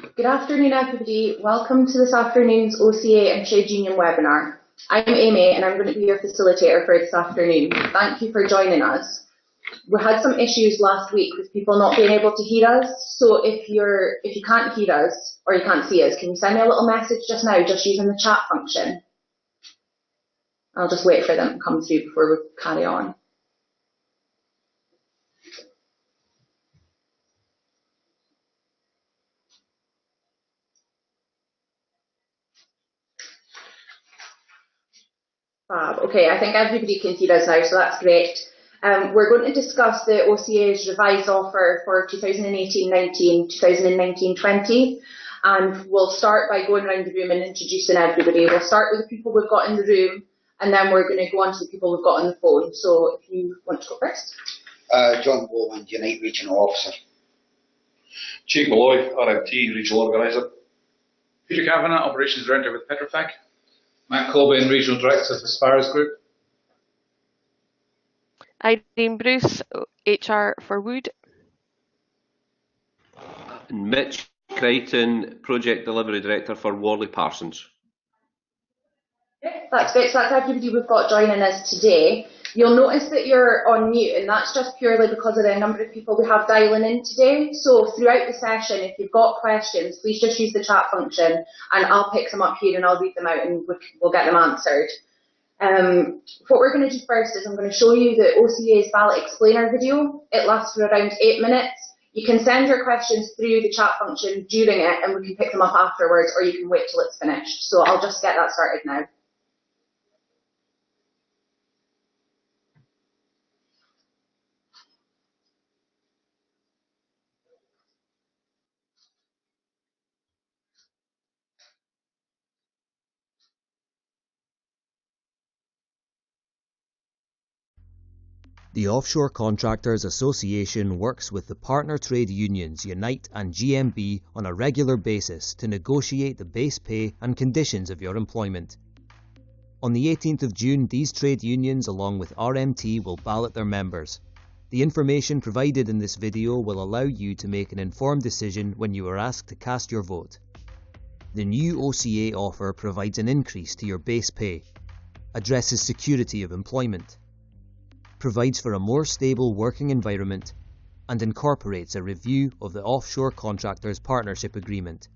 Good afternoon, everybody. Welcome to this afternoon's OCA and Trade Union webinar. I'm Amy and I'm going to be your facilitator for this afternoon. Thank you for joining us. We had some issues last week with people not being able to hear us, so if you can't hear us or you can't see us, can you send me a little message just now, just using the chat function? I'll just wait for them to come through before we carry on. Okay, I think everybody can hear us now, so that's great. We're going to discuss the OCA's revised offer for 2018-19, 2019-20, and we'll start by going around the room and introducing everybody. We'll start with the people we've got in the room, and then we're going to go on to the people we've got on the phone. So if you want to go first. John Bowland, Unite Regional Officer. Chief Malloy, RMT, Regional Organiser. Peter Kavanagh, Operations Director with Petrofac. Matt Colbain, Regional Director for Sparrows Group. Irene Bruce, HR for Wood. And Mitch Crichton, Project Delivery Director for Worley Parsons. That's great. So that's everybody we've got joining us today. You'll notice that you're on mute, and that's just purely because of the number of people we have dialing in today. So throughout the session, if you've got questions, please just use the chat function, and I'll pick them up here and I'll read them out and we'll get them answered. What we're going to do first is I'm going to show you the OCA's ballot explainer video. It lasts for around 8 minutes. You can send your questions through the chat function during it, and we can pick them up afterwards, or you can wait till it's finished. So I'll just get that started now. The Offshore Contractors Association works with the partner trade unions Unite and GMB on a regular basis to negotiate the base pay and conditions of your employment. On the 18th of June, these trade unions along with RMT will ballot their members. The information provided in this video will allow you to make an informed decision when you are asked to cast your vote. The new OCA offer provides an increase to your base pay, addresses security of employment, provides for a more stable working environment, and incorporates a review of the Offshore Contractors Partnership Agreement.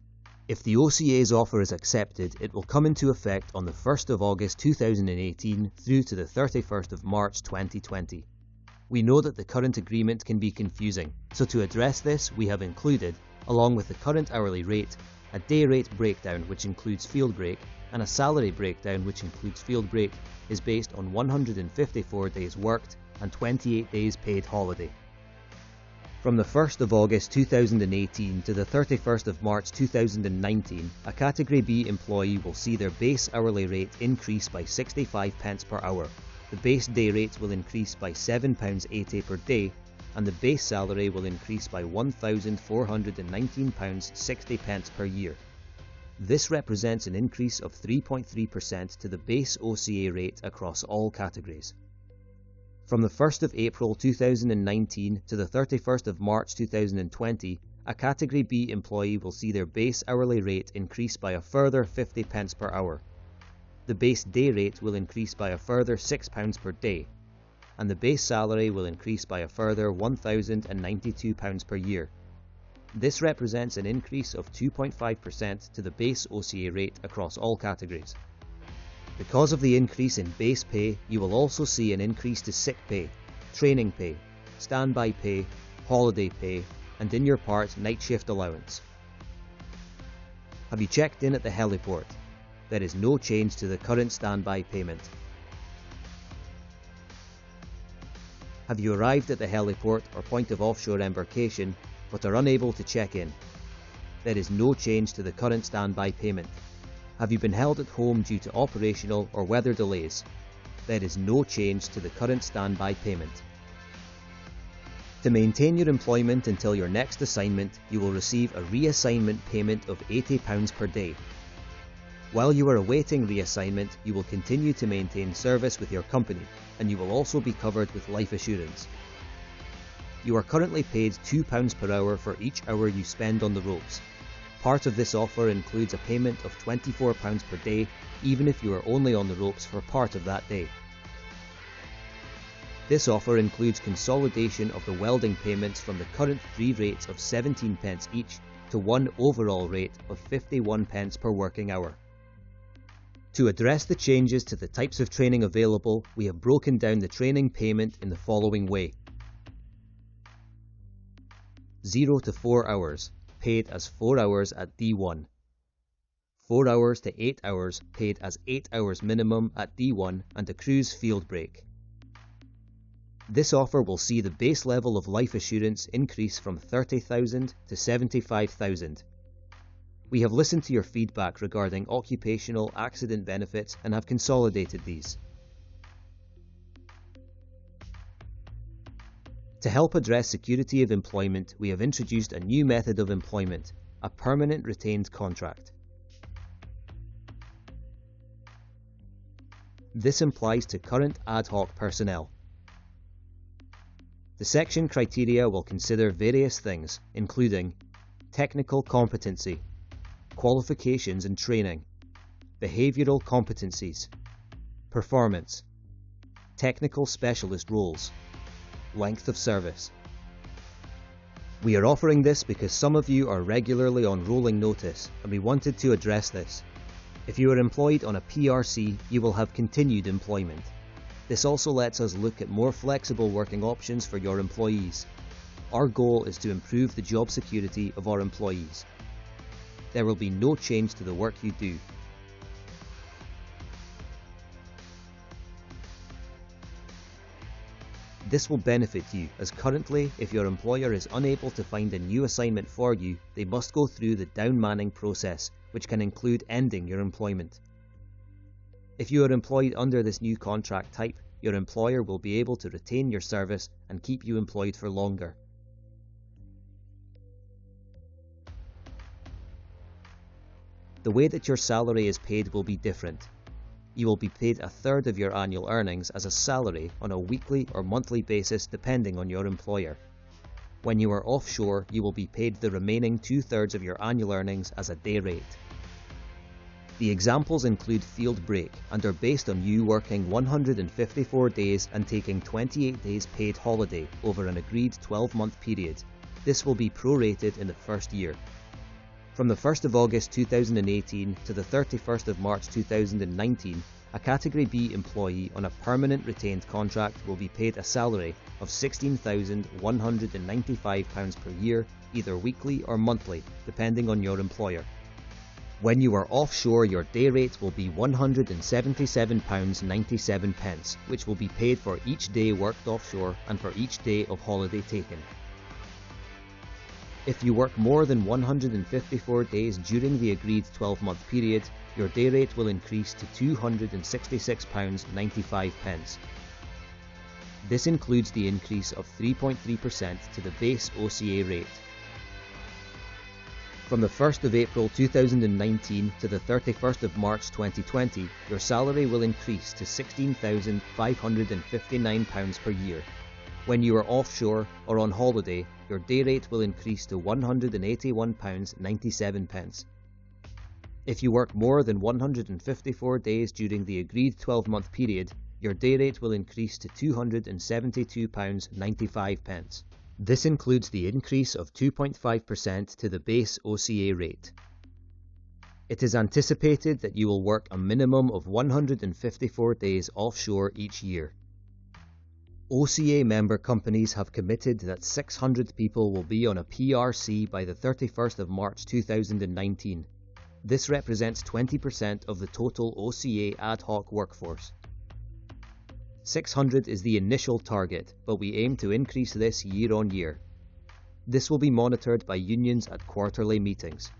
If the OCA's offer is accepted, it will come into effect on the 1st of August 2018 through to the 31st of March 2020. We know that the current agreement can be confusing, so to address this we have included, along with the current hourly rate, a day rate breakdown which includes field break, and a salary breakdown which includes field break, is based on 154 days worked and 28 days paid holiday. From the 1st of August 2018 to the 31st of March 2019, a Category B employee will see their base hourly rate increase by 65 pence per hour, the base day rate will increase by £7.80 per day, and the base salary will increase by £1,419.60 per year. This represents an increase of 3.3% to the base OCA rate across all categories. From the 1st of April 2019 to the 31st of March 2020, a Category B employee will see their base hourly rate increase by a further 50 pence per hour. The base day rate will increase by a further £6 per day, and the base salary will increase by a further £1,092 per year. This represents an increase of 2.5% to the base OCA rate across all categories. Because of the increase in base pay, you will also see an increase to sick pay, training pay, standby pay, holiday pay, and in your part night shift allowance. Have you checked in at the heliport? There is no change to the current standby payment. Have you arrived at the heliport or point of offshore embarkation but are unable to check in? There is no change to the current standby payment. Have you been held at home due to operational or weather delays? There is no change to the current standby payment. To maintain your employment until your next assignment, you will receive a reassignment payment of £80 per day. While you are awaiting reassignment, you will continue to maintain service with your company, and you will also be covered with life assurance. You are currently paid £2 per hour for each hour you spend on the ropes. Part of this offer includes a payment of £24 per day, even if you are only on the ropes for part of that day. This offer includes consolidation of the welding payments from the current 3 rates of 17 pence each to one overall rate of 51 pence per working hour. To address the changes to the types of training available, we have broken down the training payment in the following way. 0 to 4 hours, paid as 4 hours at D1. 4 hours to 8 hours, paid as 8 hours minimum at D1 and accrues field break. This offer will see the base level of life assurance increase from 30,000 to 75,000. We have listened to your feedback regarding occupational accident benefits and have consolidated these. To help address security of employment, we have introduced a new method of employment, a permanent retained contract. This applies to current ad hoc personnel. The section criteria will consider various things, including technical competency, qualifications and training, behavioural competencies, performance, technical specialist roles, length of service. We are offering this because some of you are regularly on rolling notice and we wanted to address this. If you are employed on a PRC, you will have continued employment. This also lets us look at more flexible working options for your employees. Our goal is to improve the job security of our employees. There will be no change to the work you do. This will benefit you, as currently, if your employer is unable to find a new assignment for you, they must go through the down manning process, which can include ending your employment. If you are employed under this new contract type, your employer will be able to retain your service and keep you employed for longer. The way that your salary is paid will be different. You will be paid a third of your annual earnings as a salary on a weekly or monthly basis depending on your employer. When you are offshore, you will be paid the remaining 2/3 of your annual earnings as a day rate. The examples include field break and are based on you working 154 days and taking 28 days paid holiday over an agreed 12-month period. This will be prorated in the first year. From the 1st of August 2018 to the 31st of March 2019, a Category B employee on a permanent retained contract will be paid a salary of £16,195 per year, either weekly or monthly, depending on your employer. When you are offshore, your day rate will be £177.97, which will be paid for each day worked offshore and for each day of holiday taken. If you work more than 154 days during the agreed 12-month period, your day rate will increase to £266.95. This includes the increase of 3.3% to the base OCA rate. From the 1st of April 2019 to the 31st of March 2020, your salary will increase to £16,559 per year. When you are offshore or on holiday, your day rate will increase to £181.97. If you work more than 154 days during the agreed 12-month period, your day rate will increase to £272.95. This includes the increase of 2.5% to the base OCA rate. It is anticipated that you will work a minimum of 154 days offshore each year. OCA member companies have committed that 600 people will be on a PRC by the 31st of March 2019. This represents 20% of the total OCA ad hoc workforce. 600 is the initial target, but we aim to increase this year on year. This will be monitored by unions at quarterly meetings.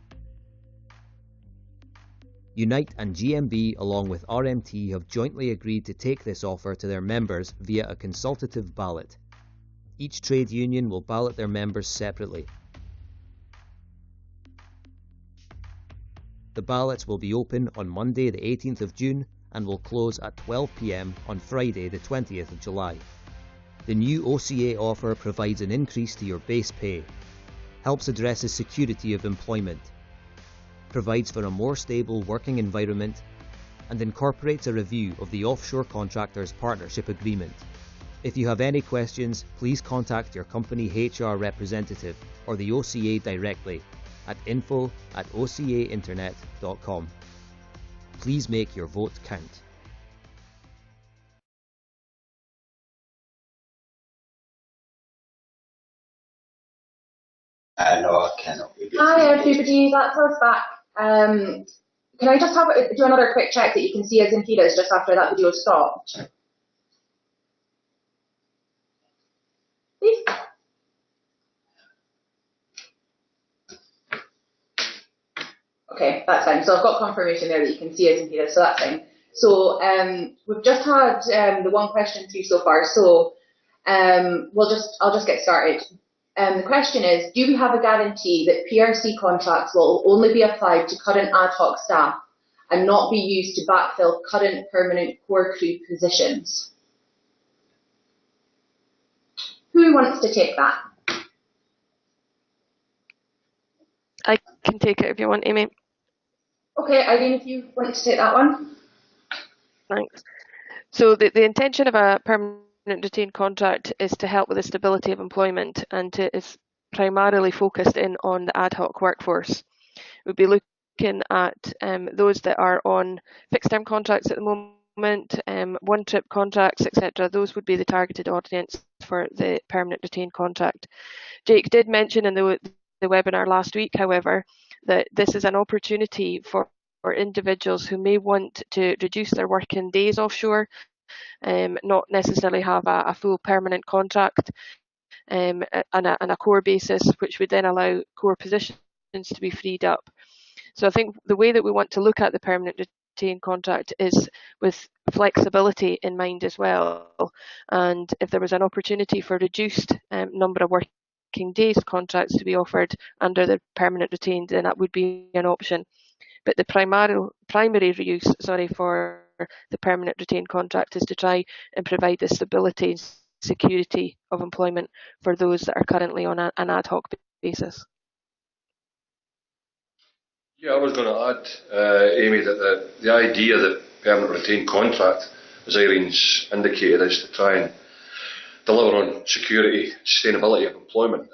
Unite and GMB along with RMT have jointly agreed to take this offer to their members via a consultative ballot. Each trade union will ballot their members separately. The ballots will be open on Monday the 18th of June and will close at 12 p.m. on Friday the 20th of July. The new OCA offer provides an increase to your base pay, helps address the security of employment, provides for a more stable working environment, and incorporates a review of the Offshore Contractors Partnership Agreement. If you have any questions, please contact your company HR representative or the OCA directly at info@ocainternet.com. Please make your vote count. No, I cannot. Hi everybody, that's us back. Can I just do another quick check that you can see us in Feeders just after that video stopped? Please. Okay, that's fine. So I've got confirmation there that you can see us in Feeders, so that's fine. So we've just had the one question through so far, so I'll just get started. The question is, do we have a guarantee that PRC contracts will only be applied to current ad hoc staff and not be used to backfill current permanent core crew positions? Who wants to take that? I can take it if you want, Amy. Okay, Irene, if you want to take that one. Thanks. So the intention of a permanent retained contract is to help with the stability of employment, and is primarily focused in on the ad hoc workforce. We'll be looking at those that are on fixed term contracts at the moment, one trip contracts, etc. Those would be the targeted audience for the permanent retained contract. Jake did mention in the webinar last week, however, that this is an opportunity for individuals who may want to reduce their working days offshore, not necessarily have a full permanent contract on a core basis, which would then allow core positions to be freed up. So I think the way that we want to look at the permanent retained contract is with flexibility in mind as well. And if there was an opportunity for reduced number of working days contracts to be offered under the permanent retained, then that would be an option. But the primary use for the permanent retained contract is to try and provide the stability and security of employment for those that are currently on an ad hoc basis. Yeah, I was going to add, Amy, that the idea that permanent retained contract, as Irene's indicated, is to try and deliver on security, sustainability of employment.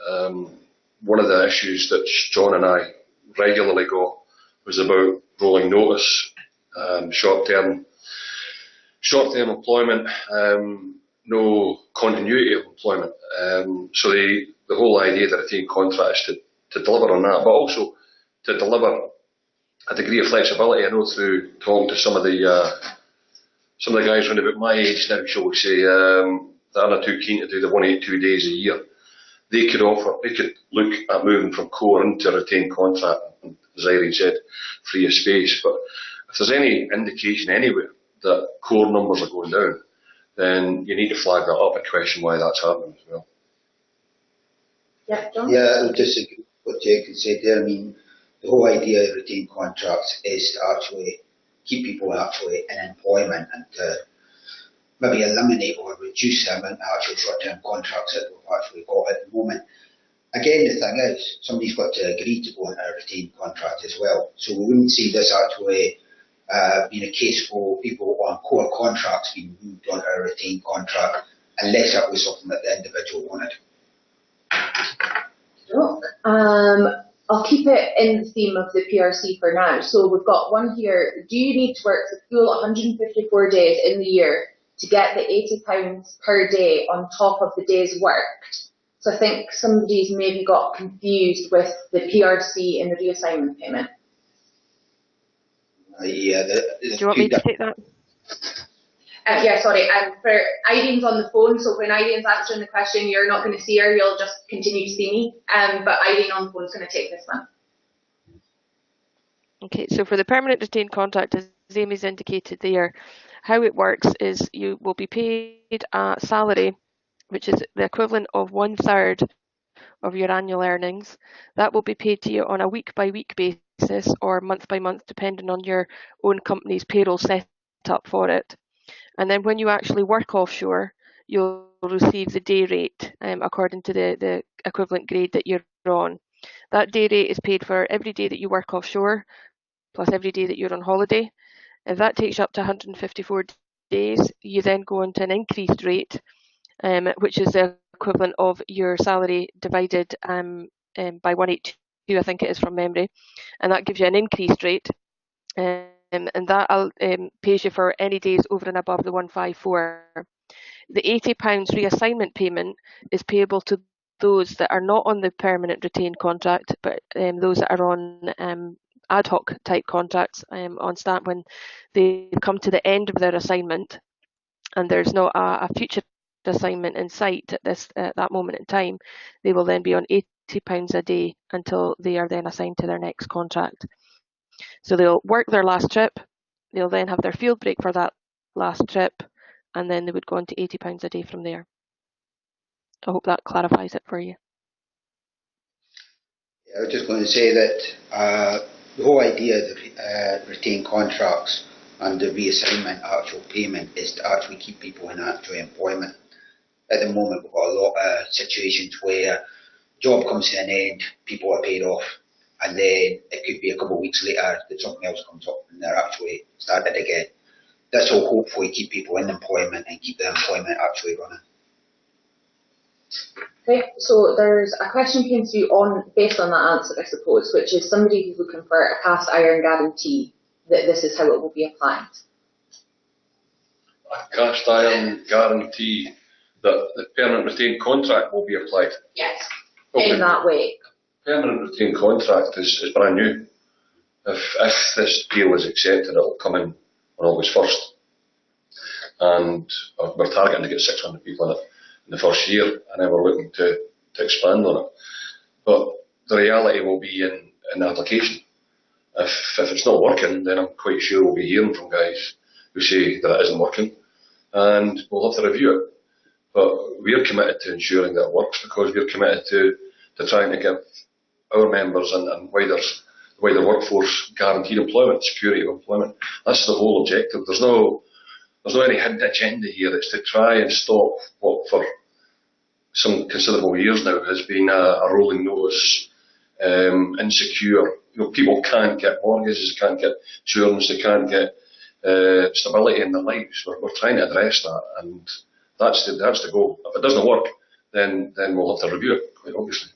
One of the issues that John and I regularly got was about rolling notice, short-term employment, no continuity of employment. So the whole idea of the retained contract is to deliver on that, but also to deliver a degree of flexibility. I know through talking to some of the guys around about my age now, shall we say, that are not too keen to do the 182 days a year, they could look at moving from core into a retained contract, and, as Irene said, free of space. But if there's any indication anywhere that core numbers are going down, then you need to flag that up and question why that's happening as well. Yeah, John? Yeah, I would disagree with what Jake had said there. I mean, the whole idea of retained contracts is to actually keep people actually in employment and to maybe eliminate or reduce the amount of actual short-term contracts that we've actually got at the moment. Again, the thing is, somebody's got to agree to go into a retained contract as well. So we wouldn't see this actually being a case for people on core contracts being moved onto a retained contract unless that was something that the individual wanted. Look, I'll keep it in the theme of the PRC for now. So we've got one here. Do you need to work the full 154 days in the year to get the £80 per day on top of the days worked? So I think somebody's maybe got confused with the PRC and the reassignment payment. Do you want me to take that? Yeah, sorry. For Irene's on the phone, so when Irene's answering the question, you're not going to see her. You'll just continue to see me. But Irene on the phone is going to take this one. Okay, so for the permanent retained contract, as Amy's indicated there, how it works is you will be paid a salary, which is the equivalent of 1/3 of your annual earnings. That will be paid to you on a week-by-week basis or month-by-month, depending on your own company's payroll set up for it. And then when you actually work offshore, you'll receive the day rate according to the equivalent grade that you're on. That day rate is paid for every day that you work offshore, plus every day that you're on holiday. If that takes you up to 154 days, you then go on to an increased rate, which is the equivalent of your salary divided by 182, I think it is from memory, and that gives you an increased rate, and that pays you for any days over and above the 154. The £80 reassignment payment is payable to those that are not on the permanent retained contract, but those that are on ad hoc type contracts on stamp when they come to the end of their assignment and there's not a future assignment in sight at that moment in time. They will then be on £80 a day until they are then assigned to their next contract. So they'll work their last trip, they'll then have their field break for that last trip, and then they would go on to £80 a day from there. I hope that clarifies it for you. Yeah, I was just going to say that the whole idea of the retained contracts and the reassignment actual payment is to actually keep people in actual employment. At the moment, we've got a lot of situations where job comes to an end, people are paid off, and then it could be a couple of weeks later that something else comes up and they're actually started again. This will hopefully keep people in employment and keep the employment actually running. Okay, so there's a question came through based on that answer, I suppose, which is somebody who's looking for a cast iron guarantee that this is how it will be applied. A cast iron guarantee that the permanent retained contract will be applied. Yes, Okay. in that way. Permanent retained contract is brand new. If this deal is accepted, it will come in on August 1st. And we're targeting to get 600 people in it in the first year, and then we're looking to expand on it. But the reality will be in the application. If it's not working, then I'm quite sure we'll be hearing from guys who say that it isn't working, and we'll have to review it. But we're committed to ensuring that it works, because we're committed to trying to give our members and wider workforce guaranteed employment, security of employment. That's the whole objective. There's no any hidden agenda here. It's to try and stop what for some considerable years now has been a rolling notice, insecure. People can't get mortgages, they can't get insurance, they can't get stability in their lives. We're trying to address that, and that's the goal. If it doesn't work, then we'll have to review it, quite obviously.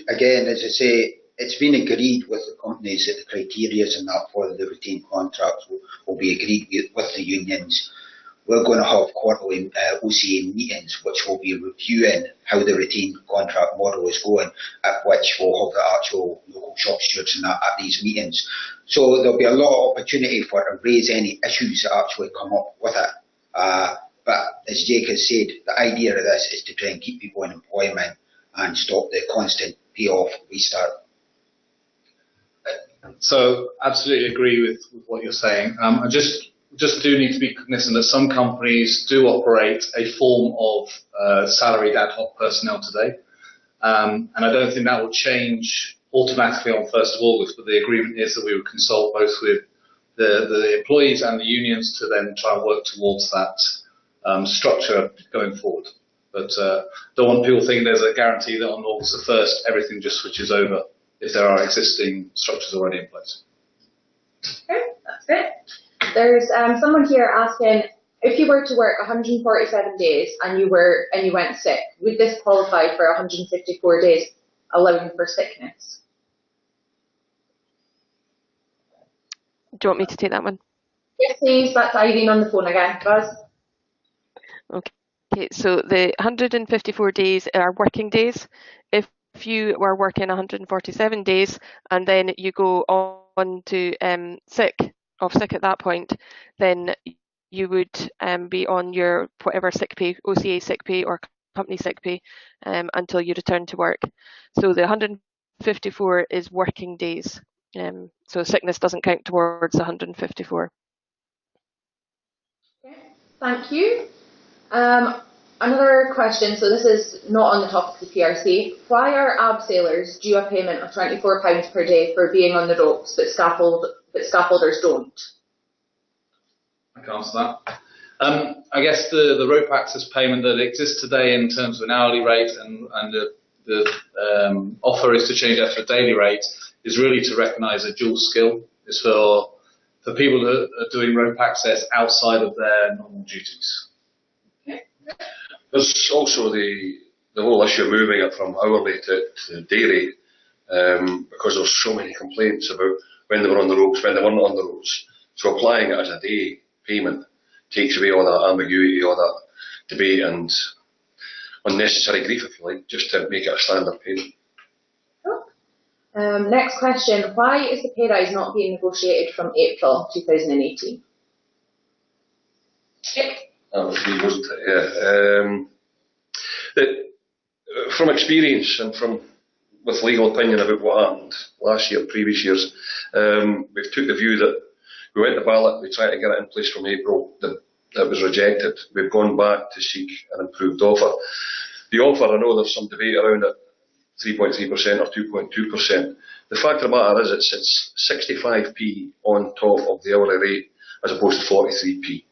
Again, as I say, it's been agreed with the companies that the criteria and that for the retained contracts will be agreed with the unions. We're going to have quarterly OCA meetings which will be reviewing how the retained contract model is going, at which we'll have the actual local shop stewards and that at these meetings. So there'll be a lot of opportunity for to raise any issues that actually come up with it. But as Jake has said, the idea of this is to try and keep people in employment and stop the constant payoff restart. So absolutely agree with what you're saying. I just do need to be cognizant that some companies do operate a form of salaried ad hoc personnel today. And I don't think that will change automatically on 1st of August, but the agreement is that we would consult both with the employees and the unions to then try and work towards that structure going forward. But don't want people to think there's a guarantee that on August the 1st everything just switches over if there are existing structures already in place. Okay, that's good. There's someone here asking, if you were to work 147 days and you went sick, would this qualify for 154 days allowing for sickness? Do you want me to take that one? Yes, please. That's Irene on the phone again. Buzz. Okay, so the 154 days are working days. If you were working 147 days and then you go on to sick at that point, then you would be on your whatever sick pay, OCA sick pay or company sick pay, until you return to work. So the 154 is working days. So sickness doesn't count towards 154. Okay, thank you. Another question, so this is not on the topic of the PRC. Why are abseilers due a payment of £24 per day for being on the ropes, but scaffolders don't? I can answer that. I guess the rope access payment that exists today in terms of an hourly rate and the offer is to change that to a daily rate is really to recognise a dual skill. It's for people that are doing rope access outside of their normal duties. There's also the whole issue of moving it from hourly to day rate, because there's so many complaints about when they were on the ropes, when they weren't on the ropes. So applying it as a day payment takes away all that ambiguity, all that debate and unnecessary grief, if you like, just to make it a standard payment. Next question. Why is the pay rise not being negotiated from April 2018? That was me, wasn't it? Yeah. From experience and with legal opinion about what happened last year, previous years, we've took the view that we went to ballot, we tried to get it in place from April, that was rejected. We've gone back to seek an improved offer. The offer, I know there's some debate around it, 3.3% or 2.2%. The fact of the matter is it's 65p on top of the hourly rate as opposed to 43p.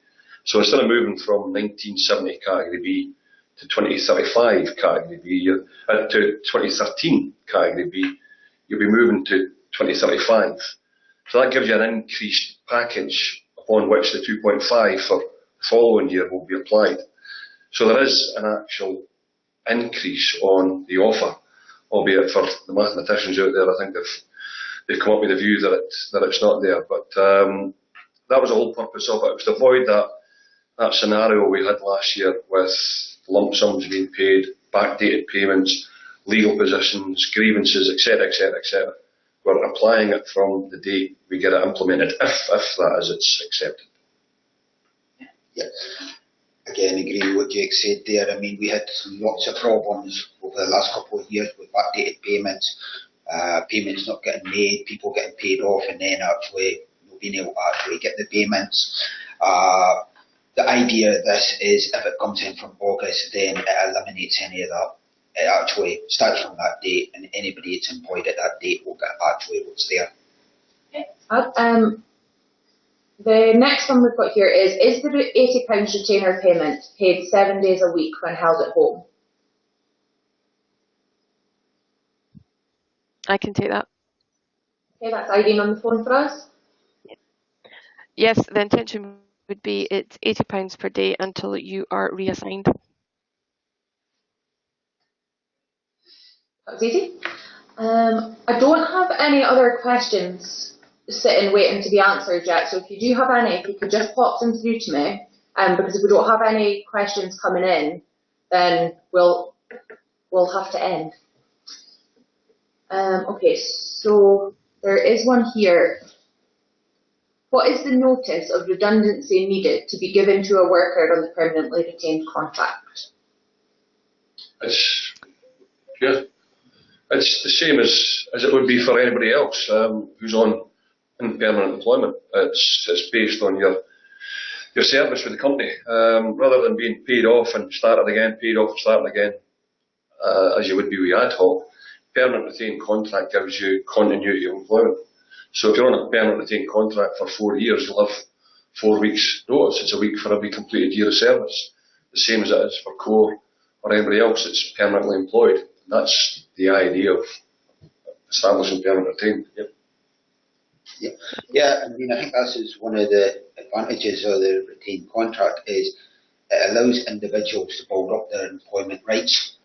So instead of moving from 1970 category B to 2035 category B, to 2013 category B, you'll be moving to 2035. So that gives you an increased package upon which the 2.5 for the following year will be applied. So there is an actual increase on the offer, albeit for the mathematicians out there, I think they've come up with a view that it's not there. But that was the whole purpose of it. It was to avoid that scenario we had last year with lump sums being paid, backdated payments, legal positions, grievances, etc., etc., etc. We're applying it from the date we get it implemented, if that is it's accepted. Yeah. Again, agree with what Jake said there. I mean, we had lots of problems over the last couple of years with backdated payments, payments not getting made, people getting paid off and then actually not being able to actually get the payments. The idea of this is if it comes in from August, then it eliminates any of that. It actually starts from that date, and anybody that's employed at that date will get actually what's there. Okay. The next one we've got here is the £80 retainer payment paid 7 days a week when held at home? I can take that. Okay, that's Irene on the phone for us. Yes, the intention would be it's £80 per day until you are reassigned. That was easy. I don't have any other questions sitting waiting to be answered yet, so if you do have any, if you could just pop them through to me, because if we don't have any questions coming in, then we'll have to end. Okay, so there is one here. What is the notice of redundancy needed to be given to a worker on the permanently retained contract? It's the same as it would be for anybody else who's in permanent employment. It's based on your service with the company, rather than being paid off and started again, paid off and started again, as you would be with ad hoc. Permanent retained contract gives you continuity of employment. So if you're on a permanent retained contract for 4 years, you'll have 4 weeks notice. It's a week for every completed year of service. The same as it is for core or anybody else that's permanently employed. That's the idea of establishing permanent retained. Yep. Yeah, I mean, I think that's is one of the advantages of the retained contract is it allows individuals to build up their employment rights.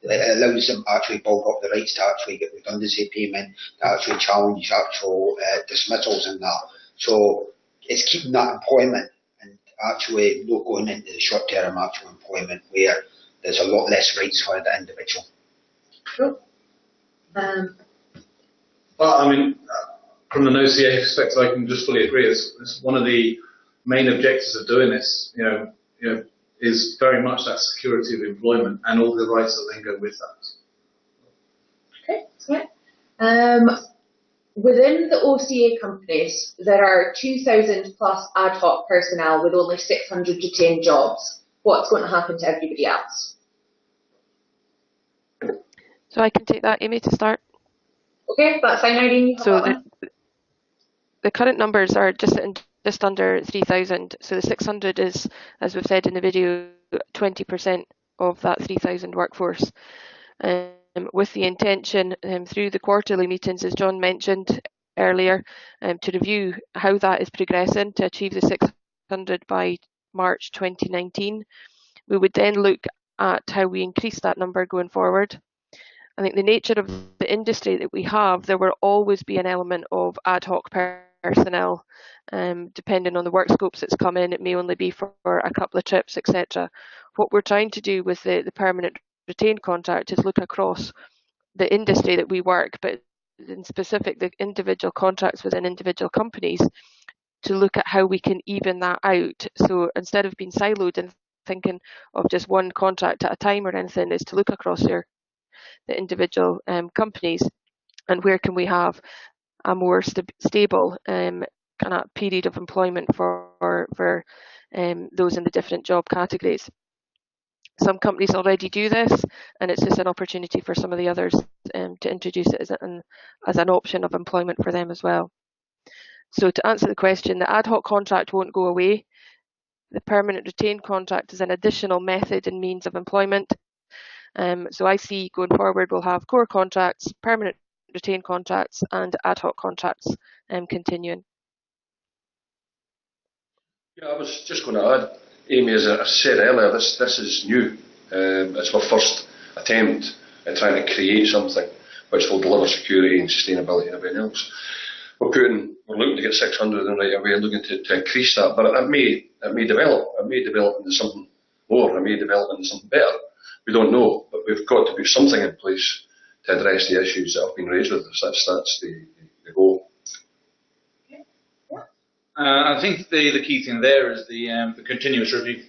It allows them to actually build up the rights to actually get redundancy payment, to actually challenge actual dismissals and that. So it's keeping that employment and actually not going into the short-term actual employment where there's a lot less rights for the individual. Cool. Well, I mean, from an OCA perspective, I can just fully agree. It's one of the main objectives of doing this, is very much that security of employment and all the rights that then go with that. Okay, that's great. Within the OCA companies, there are 2,000 plus ad hoc personnel with only 600 retained jobs. What's going to happen to everybody else? So I can take that, Amy, to start. Okay, that's fine, Irene. So the current numbers are just under 3,000. So the 600 is, as we've said in the video, 20% of that 3,000 workforce. with the intention through the quarterly meetings, as John mentioned earlier, to review how that is progressing to achieve the 600 by March 2019. We would then look at how we increase that number going forward. I think the nature of the industry that we have, there will always be an element of ad hoc personnel, depending on the work scopes that's come in. It may only be for a couple of trips, etc. What we're trying to do with the permanent retained contract is look across the industry that we work, but in specific the individual contracts within individual companies, to look at how we can even that out. So instead of being siloed and thinking of just one contract at a time or anything, is to look across the individual companies and where can we have a more stable kind of period of employment for those in the different job categories. Some companies already do this, and it's just an opportunity for some of the others to introduce it as an option of employment for them as well. So to answer the question, the ad hoc contract won't go away. The permanent retained contract is an additional method and means of employment. So I see going forward we'll have core contracts, permanent retained contracts and ad hoc contracts continuing. Yeah, I was just going to add, Amy, as I said earlier, this is new. It's our first attempt at trying to create something which will deliver security and sustainability and everything else. We're looking to get 600 in right away and looking to increase that, but it may develop. It may develop into something more. It may develop into something better. We don't know, but we've got to put something in place to address the issues that have been raised with us. That's the goal. I think the key thing there is the continuous review.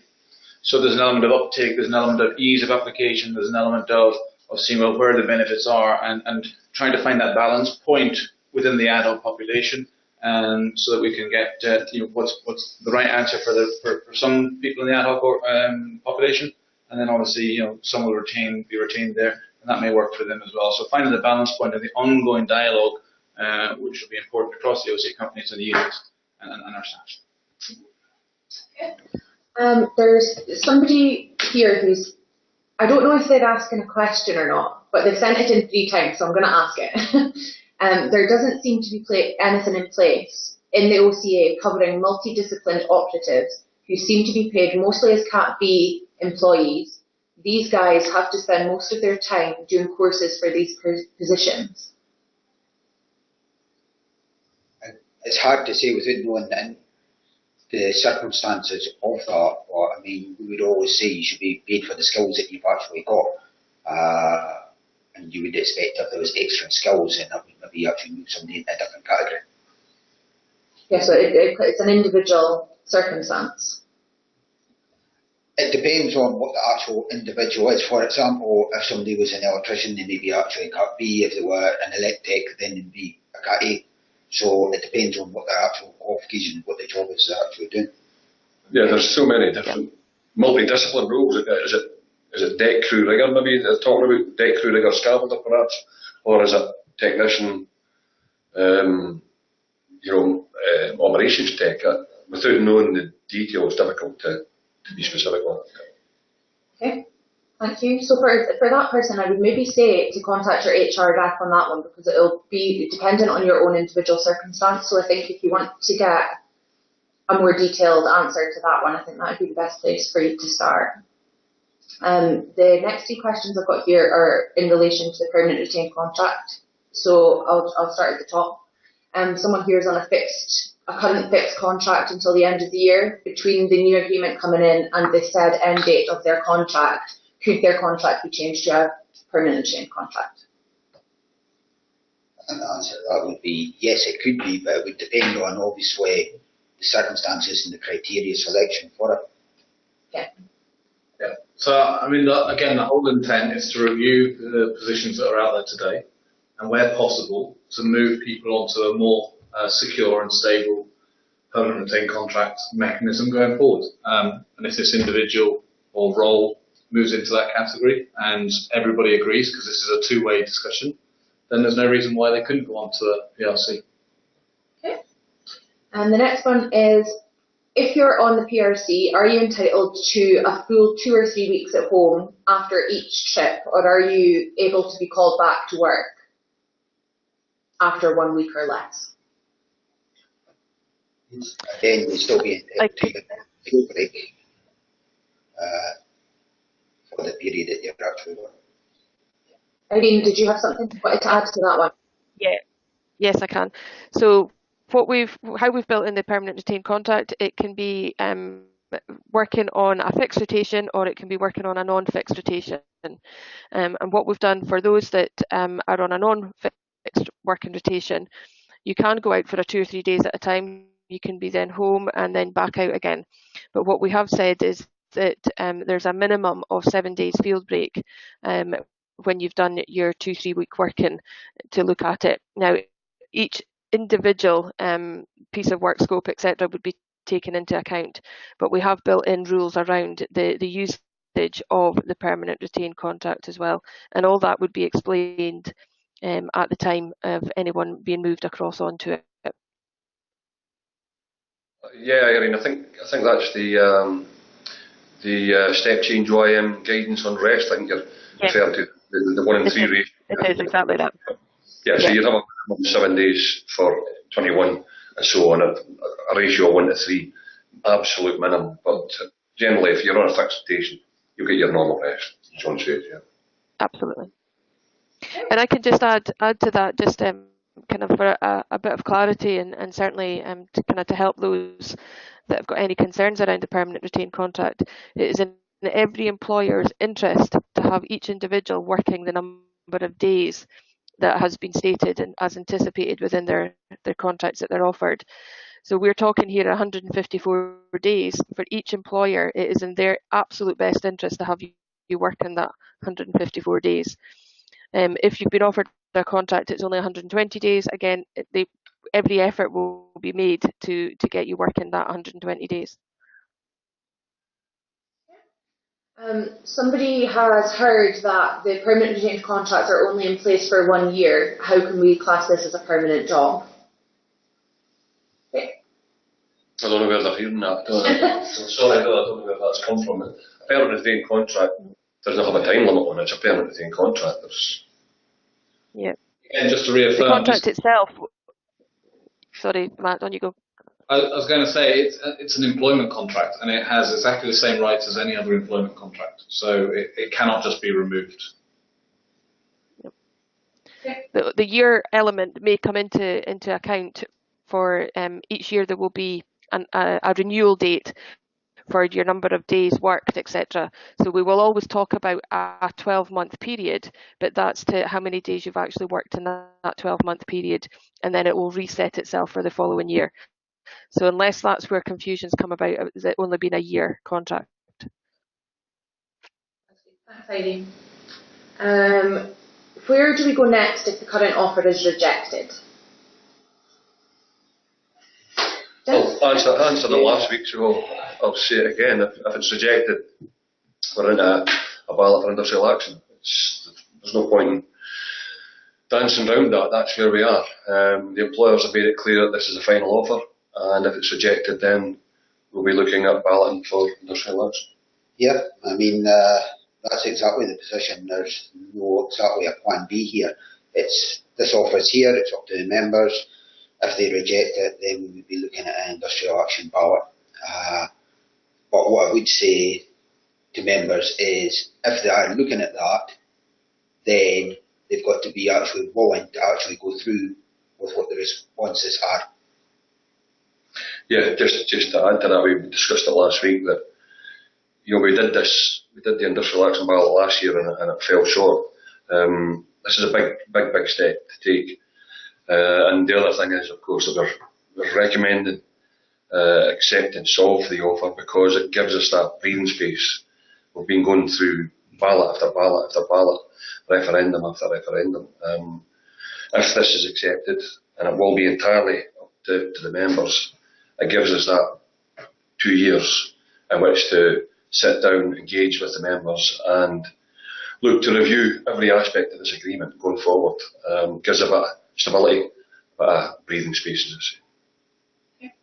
So there's an element of uptake, there's an element of ease of application, there's an element of seeing where the benefits are and trying to find that balance point within the adult population, so that we can get what's the right answer for some people in the ad hoc population, and then obviously some will be retained there, and that may work for them as well. So finding the balance point and the ongoing dialogue, which will be important across the OCA companies and the unions and our staff. Okay. There's somebody here who's, I don't know if they're asking a question or not, but they've sent it in 3 times, so I'm going to ask it. There doesn't seem to be anything in place in the OCA covering multidisciplined operatives who seem to be paid mostly as Cat B employees. These guys have to spend most of their time doing courses for these positions. It's hard to say without knowing the circumstances of that, but I mean, we would always say you should be paid for the skills that you've actually got. And you would expect if there was extra skills, then that would maybe actually move somebody in a different category. Yeah, so it's an individual circumstance. It depends on what the actual individual is. For example, if somebody was an electrician, they may be actually a Cat B. If they were an electric, then they'd be a Cat A. So it depends on what the actual qualification, what the job is they're actually doing. Yeah, there's so many different multidisciplinary roles. Is it deck crew rigger, maybe they're talking about deck crew rigger scaffolder perhaps, or is it technician, operations tech? Without knowing the detail, it's difficult to be specific on it. Okay, thank you. So for that person, I would maybe say to contact your HR rep on that one, because it'll be dependent on your own individual circumstance. So I think if you want to get a more detailed answer to that one, I think that would be the best place for you to start. The next 2 questions I've got here are in relation to the permanent retained contract. So I'll start at the top. Someone here is on a current fixed contract until the end of the year. Between the new agreement coming in and the said end date of their contract, could their contract be changed to a permanent retained contract? And the answer to that would be yes, it could be, but it would depend on obviously the circumstances and the criteria selection for it. Okay. Yeah. So, I mean, again, the whole intent is to review the positions that are out there today, and where possible, to move people onto a more secure and stable permanent retained contract mechanism going forward. And if this individual or role moves into that category and everybody agrees, because this is a 2-way discussion, then there's no reason why they couldn't go on to a PRC. Okay. And the next one is, if you're on the PRC, are you entitled to a full 2 or 3 weeks at home after each trip, or are you able to be called back to work after 1 week or less? Again, we still be entitled to a full break for the period that you're actually working. Irene, did you have something you wanted to add to that one? Yeah. Yes, I can. So how we've built in the permanent retained contract, it can be working on a fixed rotation, or it can be working on a non-fixed rotation. And what we've done for those that are on a non-fixed working rotation, you can go out for 2 or 3 days at a time. You can be then home and then back out again. But what we have said is that there's a minimum of 7 days field break when you've done your 2-3 week working to look at it. Now, each individual piece of work scope, etc., would be taken into account, but we have built in rules around the usage of the permanent retained contract as well, and all that would be explained at the time of anyone being moved across onto it. Yeah, Irene, I think that's the step change OIM guidance on rest. I think you're referring to the 1 in 3 ratio. It is exactly that. Yeah, so you'd have a minimum of 7 days for 21 and so on, a ratio of 1 to 3, absolute minimum. But generally, if you're on a fixed rotation, you'll get your normal rest, as John said, yeah. Absolutely. And I can just add to that, just kind of for a bit of clarity, and certainly to help those that have got any concerns around the permanent retained contract. It is in every employer's interest to have each individual working the number of days that has been stated and as anticipated within their contracts that they're offered. So we're talking here 154 days for each employer. It is in their absolute best interest to have you work in that 154 days. If you've been offered a contract, it's only 120 days. Again, every effort will be made to get you working that 120 days. Somebody has heard that the permanent retained contracts are only in place for 1 year. How can we class this as a permanent job? Okay. I don't know where they're hearing that. Sorry, I don't know where that's come from. A permanent retained contract doesn't have a time limit on it. It's a permanent retained contract. Yeah. And just to reaffirm, the contract itself. Sorry, Matt, on you go. I was going to say it's an employment contract, and it has exactly the same rights as any other employment contract. So it cannot just be removed. Yep. The year element may come into account for each year. There will be a renewal date for your number of days worked, etc. So we will always talk about a 12-month period, but that's to how many days you've actually worked in that 12-month period, and then it will reset itself for the following year. So unless that's where confusions come about, it's only been a year contract. Thanks, Irene. Where do we go next if the current offer is rejected? I'll answer the last week, so I'll say it again. If it's rejected, we're in a ballot for industrial action. There's no point in dancing around that. That's where we are. The employers have made it clear that this is the final offer, and if it's rejected, then we'll be looking at balloting for industrial action. Yeah, I mean, that's exactly the position. There's no exactly a plan B here. This offer is here, it's up to the members. If they reject it, then we would be looking at an industrial action ballot. But what I would say to members is, if they are looking at that, then they've got to be actually willing to actually go through with what the responses are. Yeah, just to add to that, we discussed it last week that we did the industrial action ballot last year and it fell short. This is a big step to take. And the other thing is, of course, that we're recommending acceptance of the offer because it gives us that breathing space. We've been going through ballot after ballot after ballot, referendum after referendum. If this is accepted, and it will be entirely up to the members, it gives us that 2 years in which to sit down, engage with the members, and look to review every aspect of this agreement going forward. Gives a bit of stability, but a breathing space, as I say.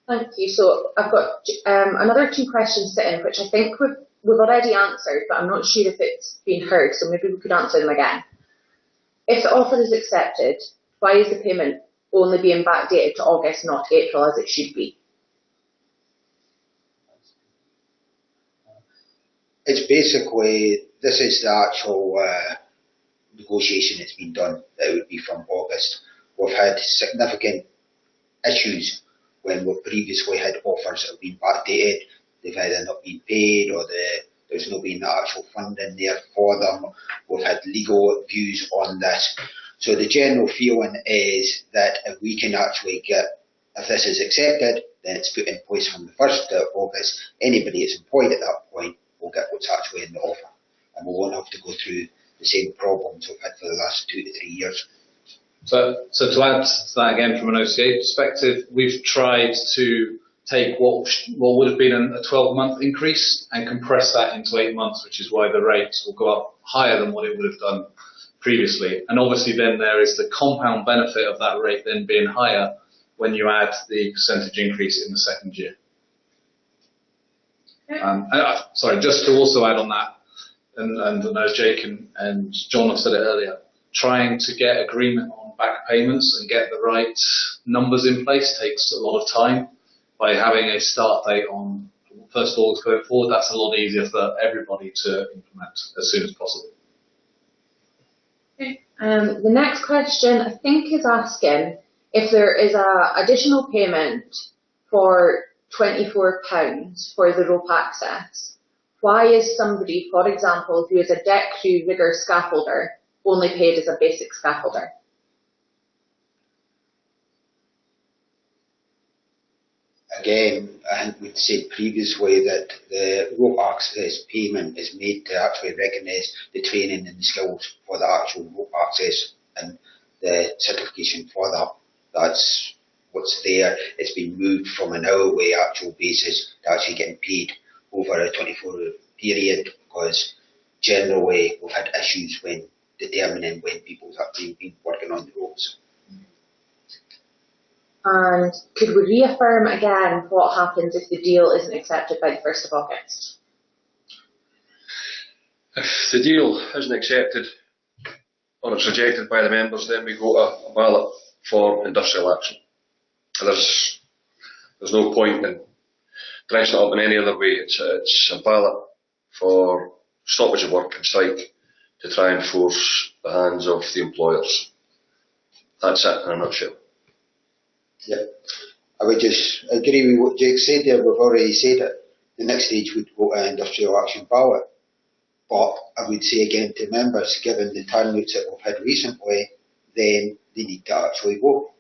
Thank you. So I've got another two questions sitting, which I think we've already answered, but I'm not sure if it's been heard, so maybe we could answer them again. If the offer is accepted, why is the payment only being backdated to August, not April, as it should be? It's basically, this is the actual negotiation that's been done, that it would be from August. We've had significant issues when we've previously had offers that have been backdated. They've either not been paid or there's not been the actual funding there for them. We've had legal views on this. So the general feeling is that if we can actually if this is accepted, then it's put in place from the 1st of August. Anybody that's employed at that point will get what's actually in the offer. And we won't have to go through the same problems we've had for the last 2 to 3 years. So to add to that again from an OCA perspective, we've tried to take what would have been a 12-month increase and compress that into 8 months, which is why the rates will go up higher than what it would have done previously. And obviously then there is the compound benefit of that rate then being higher when you add the percentage increase in the second year. Sorry, just to also add on that, and I know Jake and John have said it earlier, trying to get agreement on back payments and get the right numbers in place takes a lot of time. By having a start date on 1st of August going forward, that's a lot easier for everybody to implement as soon as possible. Okay. The next question, I think, is asking if there is an additional payment for £24 for the rope access. Why is somebody, for example, who is a deck crew rigger scaffolder, only paid as a basic scaffolder? Again, I think we'd said previously that the rope access payment is made to actually recognise the training and the skills for the actual rope access and the certification for that. That's what's there. It's been moved from an hourly actual basis to actually getting paid over a 24-hour period, because generally we've had issues when determining when people's actually been working on the ropes. And could we reaffirm again what happens if the deal isn't accepted by the 1st of August? If the deal isn't accepted or it's rejected by the members, then we go to a ballot for industrial action. There's no point in dressing it up in any other way. It's a ballot for stoppage of work and strike to try and force the hands of the employers. That's it in a nutshell. Yeah, I would just agree with what Jake said there. We've already said it. The next stage would go to industrial action ballot. But I would say again to members, given the turnouts that we've had recently, then they need to actually vote.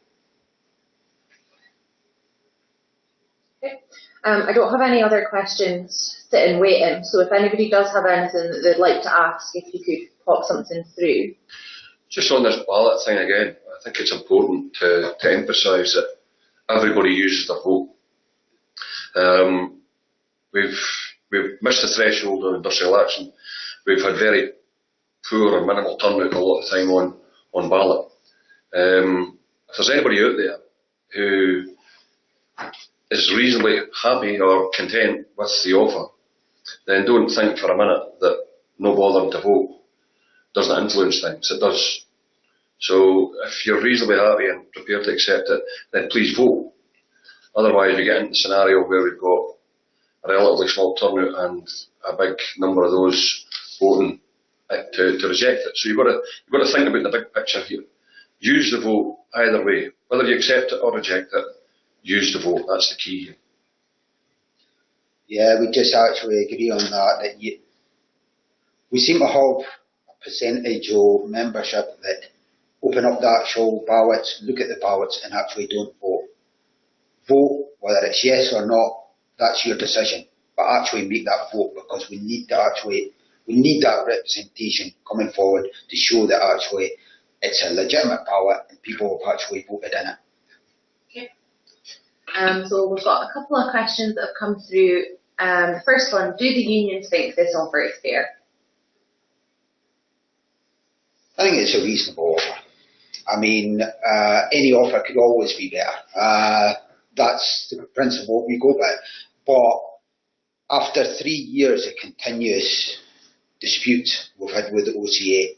Okay. I don't have any other questions sitting waiting, so if anybody does have anything that they'd like to ask, if you could pop something through. Just on this ballot thing again, I think it's important to emphasise that everybody uses their vote. We've missed the threshold of industrial action. We've had very poor or minimal turnout a lot of the time on ballot. If there's anybody out there who is reasonably happy or content with the offer, then don't think for a minute that no bothering to vote doesn't influence things. It does. So if you're reasonably happy and prepared to accept it, then please vote. Otherwise we get into a scenario where we've got a relatively small turnout and a big number of those voting to reject it. So you've got to think about the big picture here. Use the vote either way. Whether you accept it or reject it, use the vote. That's the key. Yeah, we just actually agree on that we seem to have a percentage of membership that open up the actual ballots, look at the ballots and actually don't vote. Vote, whether it's yes or not, that's your decision. But actually make that vote, because we need that representation coming forward to show that actually it's a legitimate ballot and people have actually voted in it. Okay. So we've got a couple of questions that have come through. The first one, do the unions think this offer is fair? I think it's a reasonable offer. I mean, any offer could always be better. that's the principle we go by. But after 3 years of continuous disputes we've had with the OCA,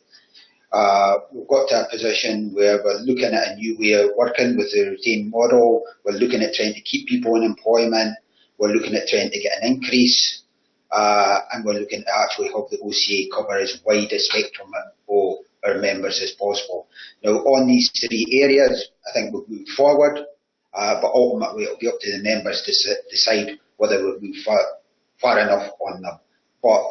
we've got to a position where we're looking at a new way of working with the retained model. We're looking at trying to keep people in employment. We're looking at trying to get an increase. And we're looking to actually have the OCA cover as wide a spectrum of our members as possible. Now, on these 3 areas, I think we've moved forward, but ultimately it'll be up to the members to decide whether we've moved far enough on them. But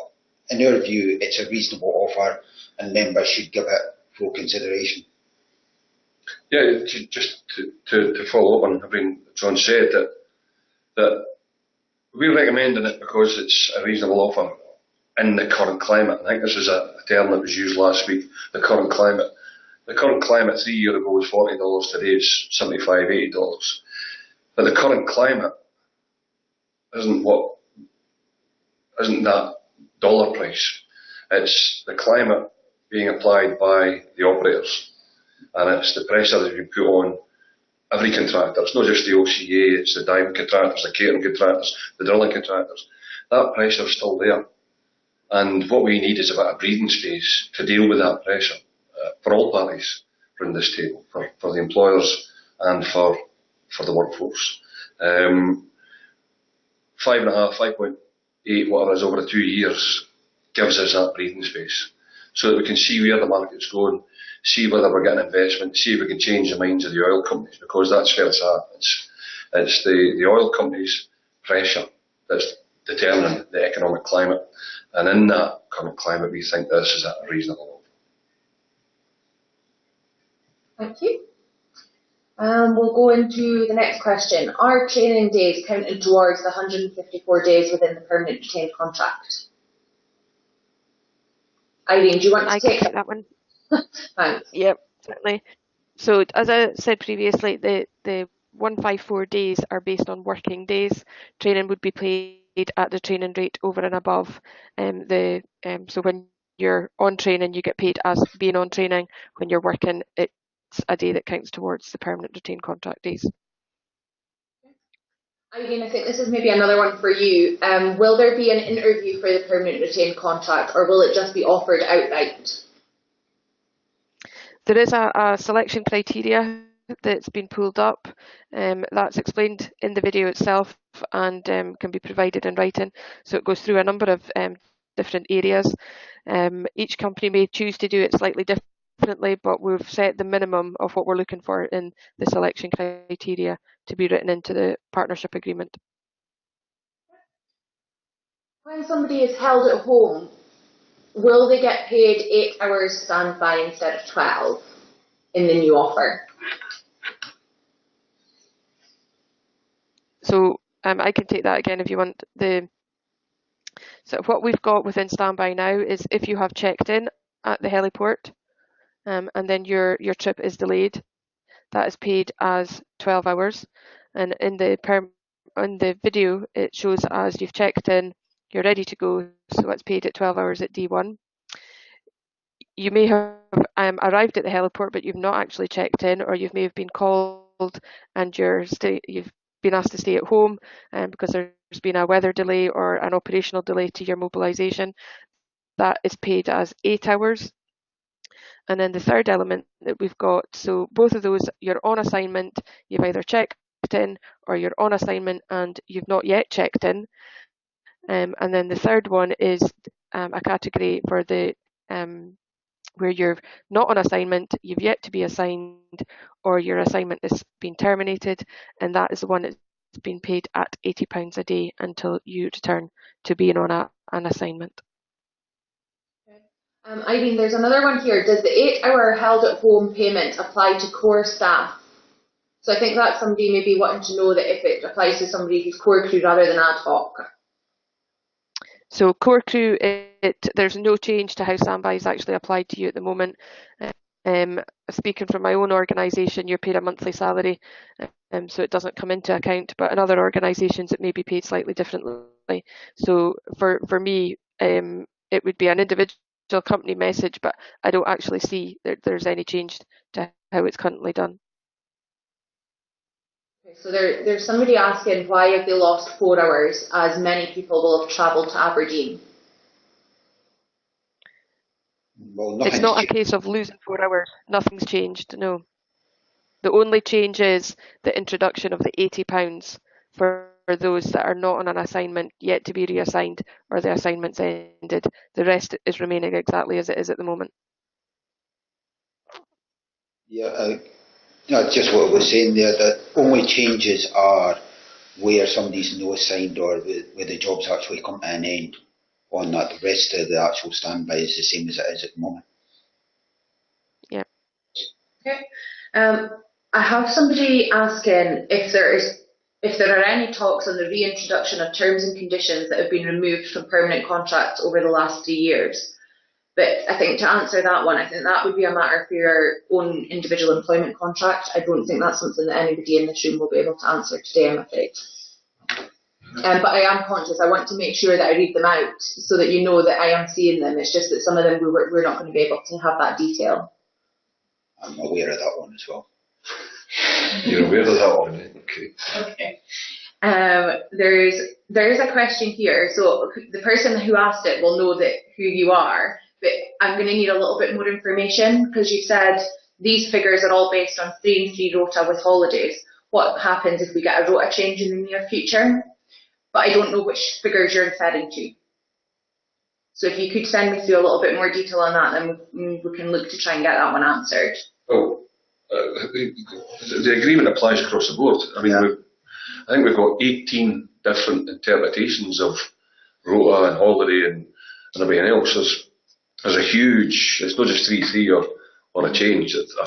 in our view, it's a reasonable offer, and members should give it full consideration. Yeah, just to follow up on everything John said, that we're recommending it because it's a reasonable offer in the current climate. I think this is a term that was used last week, the current climate. The current climate 3 years ago was $40, today it's $75, $80. But the current climate isn't that dollar price. It's the climate being applied by the operators, and it's the pressure that's been put on every contractor. It's not just the OCA, it's the diving contractors, the catering contractors, the drilling contractors. That pressure is still there. And what we need is a bit of breathing space to deal with that pressure for all parties from this table, for the employers and for the workforce. 5.5, 5.8, whatever it is over the 2 years gives us that breathing space so that we can see where the market's going, see whether we're getting investment, see if we can change the minds of the oil companies, because that's where it's at. It's the oil companies' pressure that's determining the economic climate, and in that current climate we think this is a reasonable offer. Thank you. We'll go into the next question. Are training days counted towards the 154 days within the permanent retained contract? Irene, do you want to take that one? Thanks. Yep, certainly. So as I said previously, the 154 days are based on working days. Training would be paid at the training rate over and above so when you're on training, you get paid as being on training. When you're working, it's a day that counts towards the permanent retained contract days. Irene, I think this is maybe another one for you. Will there be an interview for the permanent retained contract, or will it just be offered outright? There is a selection criteria that's been pulled up. That's explained in the video itself and can be provided in writing. So it goes through a number of different areas. Each company may choose to do it slightly differently, but we've set the minimum of what we're looking for in the selection criteria to be written into the partnership agreement. When somebody is held at home, will they get paid 8 hours standby instead of 12 in the new offer? So I can take that again if you want. So what we've got within standby now is if you have checked in at the heliport and then your trip is delayed, that is paid as 12 hours. And in the video, it shows as you've checked in, you're ready to go, so it's paid at 12 hours at D1. You may have arrived at the heliport, but you've not actually checked in, or you may have been called and you've been asked to stay at home because there's been a weather delay or an operational delay to your mobilisation. That is paid as 8 hours. And then the third element that we've got, so both of those, you're on assignment, you've either checked in or you're on assignment and you've not yet checked in. And then the third one is a category for the where you're not on assignment, you've yet to be assigned, or your assignment has been terminated, and that is the one that's been paid at £80 a day until you return to being on an assignment. Irene, there's another one here. Does the 8-hour held at home payment apply to core staff? So I think that's somebody maybe wanting to know that if it applies to somebody who's core crew rather than ad hoc. So core crew, there's no change to how standby is actually applied to you at the moment. Speaking from my own organisation, you're paid a monthly salary, so it doesn't come into account. But in other organisations, it may be paid slightly differently. So for me, it would be an individual company message, but I don't actually see that there's any change to how it's currently done. So there's somebody asking why have they lost 4 hours as many people will have travelled to Aberdeen? Well, It's nothing's not a changed. case of losing 4 hours. Nothing's changed, no. The only change is the introduction of the £80 for those that are not on an assignment yet to be reassigned or the assignment's ended. The rest is remaining exactly as it is at the moment. Yeah, no, just what I was saying there, the only changes are where somebody's no assigned or where the job's actually come to an end. On that, the rest of the actual standby is the same as it is at the moment. Yeah. Okay. I have somebody asking if there are any talks on the reintroduction of terms and conditions that have been removed from permanent contracts over the last 3 years. But I think to answer that one, I think that would be a matter for your own individual employment contract. I don't think that's something that anybody in this room will be able to answer today, I'm afraid. But I am conscious. I want to make sure that I read them out so that you know that I am seeing them. It's just that some of them we're not going to be able to have that detail. I'm aware of that one as well. You're aware of that one, okay? Okay. There is a question here. So the person who asked it will know that who you are, but I'm going to need a little bit more information because you said these figures are all based on 3 and 3 rota with holidays. What happens if we get a rota change in the near future? But I don't know which figures you're referring to. So if you could send me through a little bit more detail on that, then we can look to try and get that one answered. Well, the agreement applies across the board. I mean, I think we've got 18 different interpretations of rota and holiday and everything else. There's a huge, it's not just 3-3 or a change, there's a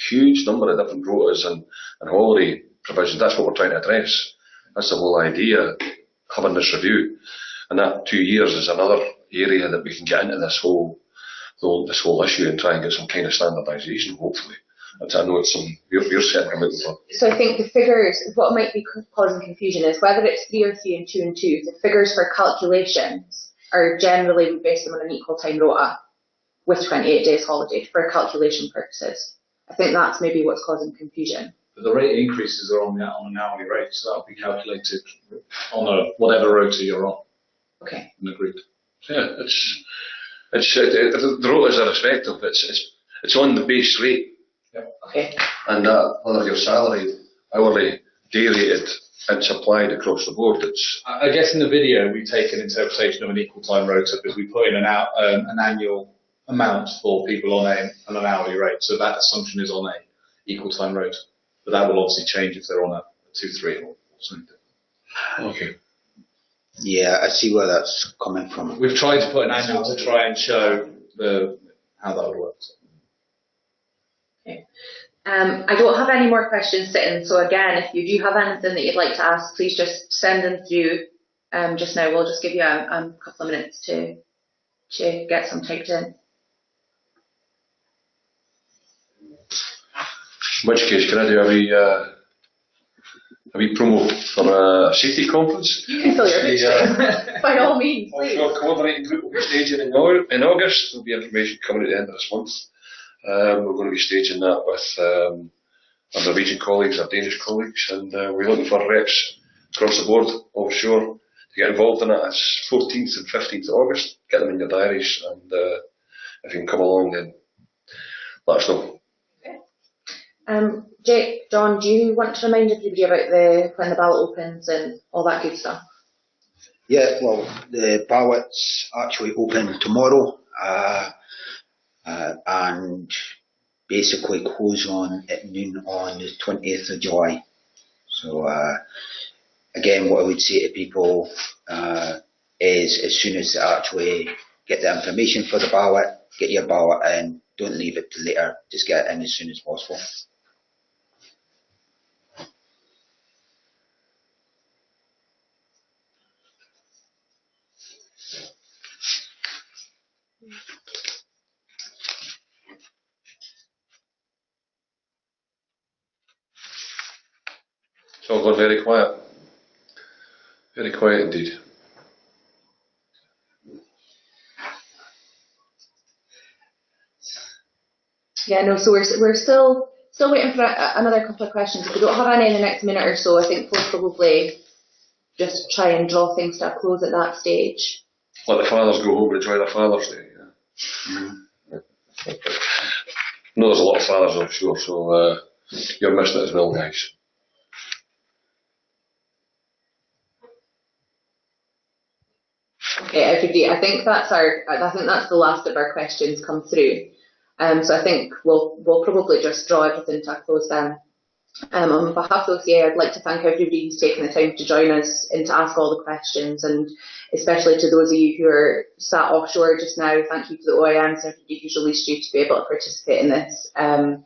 huge number of different rotas and holiday provisions. That's what we're trying to address. That's the whole idea, having this review. And that 2 years is another area that we can get into this whole issue and try and get some kind of standardisation, hopefully. I know it's you're setting them out. So I think the figures, what might be causing confusion is whether it's 3 or 3 and 2 and 2, the figures for calculations are generally we base them on an equal time rota with 28 days holiday for calculation purposes. I think that's maybe what's causing confusion. But the rate increases are on an hourly rate, so that'll be calculated on whatever rota you're on. Okay. And agreed. Yeah, the rotas are effective. It's on the base rate. Okay. And whether your salary, hourly, day rated, it's applied across the board. I guess in the video we take an interpretation of an equal time rota because we put in an annual amount for people on an hourly rate. So that assumption is on a equal time rota. But that will obviously change if they're on a 2-3 or something. Okay. Yeah, I see where that's coming from. We've tried to put an annual to try and show how that would work. Okay. I don't have any more questions sitting, so again, if you do have anything that you'd like to ask, please just send them through just now. We'll just give you a couple of minutes to get some typed in. In which case, can I do a wee promo for a safety conference? You can fill your picture. By all means, please. Offshore coordinating group will be staging in August. There'll be information coming at the end of this month. We're going to be staging that with our Norwegian colleagues, our Danish colleagues, and we're looking for reps across the board offshore to get involved in it. It's 14th and 15th of August. Get them in your diaries, and if you can come along, then let us know. Jake, John, do you want to remind everybody about when the ballot opens and all that good stuff? Yeah, well, the ballot's actually open tomorrow and basically close at noon on the 20th of July. So again, what I would say to people is as soon as they actually get the information for the ballot, get your ballot in, don't leave it till later, just get it in as soon as possible. It's all gone very quiet. Very quiet indeed. Yeah, no, so we're still Still waiting for another couple of questions. If we don't have any in the next minute or so, I think we'll probably just try and draw things to a close at that stage. Let the fathers go home and enjoy their Father's Day. Yeah. I know there's a lot of fathers, I'm sure, so you're missing it as well, guys. Okay, everybody. I think that's the last of our questions come through. So I think we'll probably just draw everything to a close then. On behalf of the OCA, I'd like to thank everybody who's taken the time to join us and to ask all the questions, and especially to those of you who are sat offshore just now. Thank you to the OIMs and everybody who's released you to be able to participate in this. And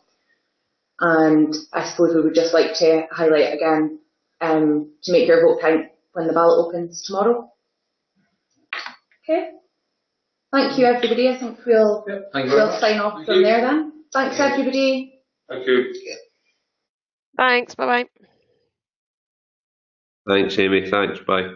I suppose we would just like to highlight again to make your vote count when the ballot opens tomorrow. Okay. Thank you, everybody. I think we'll sign off from there then. Thanks, everybody. Thank you. Thanks. Bye bye. Thanks, Amy. Thanks. Bye.